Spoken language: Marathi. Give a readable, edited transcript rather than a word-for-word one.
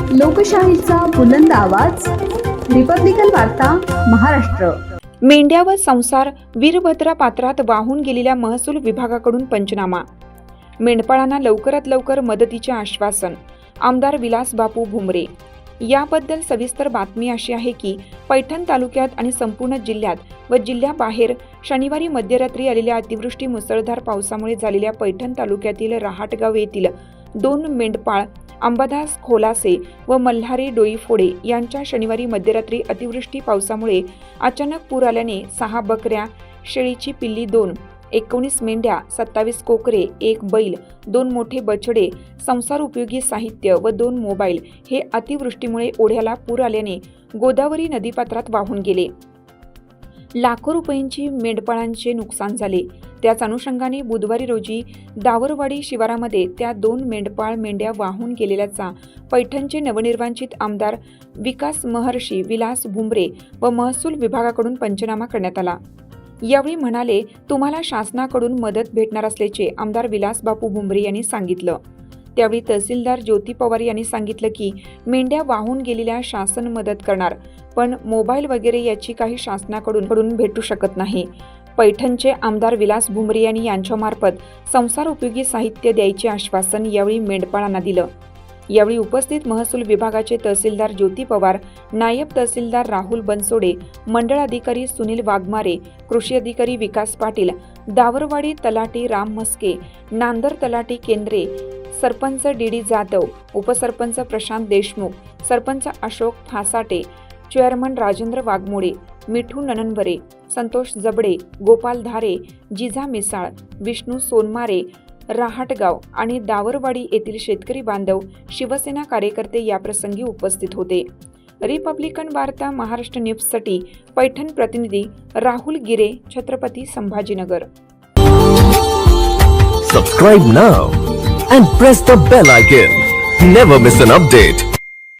लोकशाहीचा बुलंद आवाज, रिपब्लिकन वार्ता, महाराष्ट्र। मेंढ्या व संसार वीरभद्रा पात्रात वाहून गेलेल्या महसूल विभागाकडून पंचनामा। मेंढपाळांना लवकरात लवकर मदतीचे आश्वासन, आमदार विलास बापू भुमरे। याबद्दल सविस्तर बातमी अशी आहे की पैठण तालुक्यात आणि संपूर्ण जिल्ह्यात व जिल्ह्याबाहेर शनिवारी मध्यरात्री आलेल्या अतिवृष्टी मुसळधार पावसामुळे झालेल्या पैठण तालुक्यातील रहाटगाव येथील 2 मेंढपाळ अंबादास खोलासे व मल्हारी डोईफोडे यांच्या शनिवारी मध्यरात्री अतिवृष्टी पावसामुळे अचानक पूर आल्याने 6 बकऱ्या, शेळीची पिल्ली 2, 19 मेंढ्या, 27 कोकरे, 1 बैल, 2 मोठे बछडे, संसार उपयोगी साहित्य व 2 मोबाईल हे अतिवृष्टीमुळे ओढ्याला पूर आल्याने गोदावरी नदीपात्रात वाहून गेले। लाखो रुपयांची मेंढपाळांचे नुकसान झाले। त्याच अनुषंगाने बुधवारी रोजी दावरवाडी शिवारामध्ये त्या 2 मेंढपाळ मेंढ्या वाहून गेलेल्याचा पैठणचे नवनिर्वाचित आमदार विकास महर्षी विलास भुमरे व महसूल विभागाकडून पंचनामा करण्यात आला। यावेळी म्हणाले, तुम्हाला शासनाकडून मदत भेटणार असल्याचे आमदार विलास बापू भुमरे यांनी सांगितलं। त्यावेळी तहसीलदार ज्योती पवार यांनी सांगितलं की मेंढ्या वाहून गेलेल्या शासन मदत करणार, पण मोबाईल वगैरे याची काही शासनाकडून भेटू शकत नाही। पैठणचे आमदार विलास भुमरे यांनी यांच्यामार्फत संसार उपयोगी साहित्य द्यायचे आश्वासन यावेळी मेंढपाळांना दिलं। यावेळी उपस्थित महसूल विभागाचे तहसीलदार ज्योती पवार, नायब तहसीलदार राहुल बनसोडे, मंडळ अधिकारी सुनील वाघमारे, कृषी अधिकारी विकास पाटील, दावरवाडी तलाठी राम मस्के, नांदर तलाठी केंद्रे, सरपंच डी जाधव, उपसरपंच प्रशांत देशमुख, सरपंच अशोक फासाटे, चेअरमन राजेंद्र वाघमोडे, मिठू नननवरे, संतोष जबडे, गोपाल धारे, जिजा मिसाळ, विष्णू सोनमारे, रहाटगाव आणि दावरवाडी येथील शेतकरी बांधव, शिवसेना कार्यकर्ते याप्रसंगी उपस्थित होते। रिपब्लिकन वार्ता महाराष्ट्र न्यूजसाठी पैठण प्रतिनिधी राहुल गिरे, Chhatrapati Sambhajinagar. Subscribe now and press the bell icon. Never miss an update.